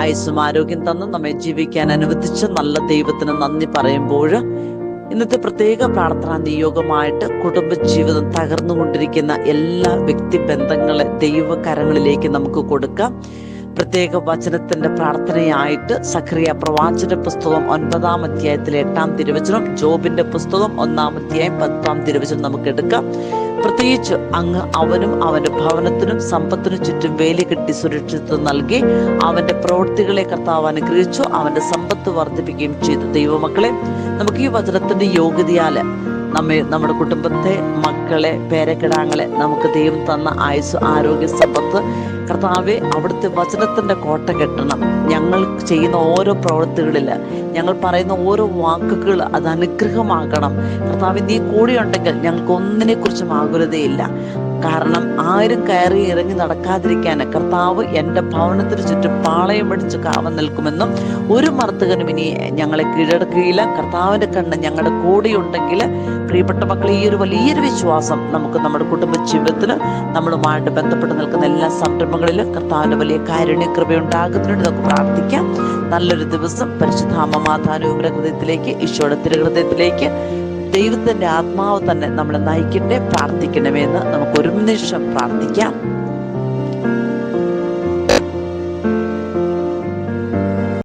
ആയുസ്സും ആരോഗ്യം തന്ന് നമ്മെ ജീവിക്കാൻ അനുവദിച്ച നല്ല ദൈവത്തിന് നന്ദി പറയുമ്പോൾ ഇന്നത്തെ പ്രത്യേക പ്രാർത്ഥനാ നിയോഗമായിട്ട് കുടുംബജീവിതം തകർന്നുകൊണ്ടിരിക്കുന്ന എല്ലാ വ്യക്തിബന്ധങ്ങളെ ദൈവകരങ്ങളിലേക്ക് നമുക്ക് കൊടുക്കാം. പ്രത്യേക വചനത്തിന്റെ പ്രാർത്ഥനയായിട്ട് സഖറിയ പ്രവാചന പുസ്തകം 9-ാം അധ്യായത്തിലെ 8-ാം തിരുവചനം, ജോബിന്റെ പുസ്തകം 1-ാം അധ്യായം 10-ാം തിരുവചനം നമുക്ക് എടുക്കാം. പ്രത്യേകിച്ച് അങ്ങ് അവനും അവന്റെ ഭവനത്തിനും സമ്പത്തിനും ചുറ്റും വേലി കെട്ടി സുരക്ഷിതത്വം നൽകി അവന്റെ പ്രവൃത്തികളെ കർത്താവ് അനുഗ്രഹിച്ചു, അവന്റെ സമ്പത്ത് വർദ്ധിപ്പിക്കുകയും ചെയ്തു. ദൈവമക്കളെ, നമുക്ക് ഈ വചനത്തിന്റെ യോഗ്യതയാല് നമ്മുടെ കുടുംബത്തെ, മക്കളെ, പേരക്കിടാങ്ങളെ നമുക്ക് ദൈവം തന്ന ആയുസ്, ആരോഗ്യ, സമ്പത്ത് കർത്താവെ അവിടുത്തെ വചനത്തിന്റെ കോട്ട കെട്ടണം. ഞങ്ങൾ ചെയ്യുന്ന ഓരോ പ്രവൃത്തികളില്, ഞങ്ങൾ പറയുന്ന ഓരോ വാക്കുകൾ അത് അനുഗ്രഹമാകണം. കർത്താവെ, നീ കൂടെയുണ്ടെങ്കിൽ ഞങ്ങൾക്ക് ഒന്നിനെ കുറിച്ചും ആകുലതയില്ല. കാരണം ആരും കയറി ഇറങ്ങി നടക്കാതിരിക്കാൻ കർത്താവ് എൻ്റെ ഭവനത്തിന് ചുറ്റും പാളയം അടിച്ച് കാവൽ നിൽക്കുമെന്നും ഒരു മർത്തകനും ഇനി ഞങ്ങളെ കീഴടക്കുകയില്ല. കർത്താവിന്റെ കണ്ണ് ഞങ്ങളുടെ കൂടെയുണ്ടെങ്കിൽ പ്രിയപ്പെട്ട മക്കളെ, ഈ ഒരു വലിയൊരു വിശ്വാസം നമുക്ക് നമ്മുടെ കുടുംബ ജീവിതത്തിന്, നമ്മളുമായിട്ട് ബന്ധപ്പെട്ട് നിൽക്കുന്ന എല്ലാ സംരംഭങ്ങളിലും കർത്താവിന്റെ വലിയ കാരുണ്യ കൃപയുണ്ടാകുന്നതിന് നമുക്ക് പ്രാർത്ഥിക്കാം. നല്ലൊരു ദിവസം പരിശുദ്ധ അമ്മ മാതാവിന്റെ ഹൃദയത്തിലേക്ക്, ഈശോയുടെ തിരുഹൃദയത്തിലേക്ക് ദൈവത്തിന്റെ ആത്മാവ് തന്നെ നമ്മളെ നയിക്കട്ടെ. പ്രാർത്ഥിക്കണമെന്ന് നമുക്ക് ഒരു നിമിഷം പ്രാർത്ഥിക്കാം.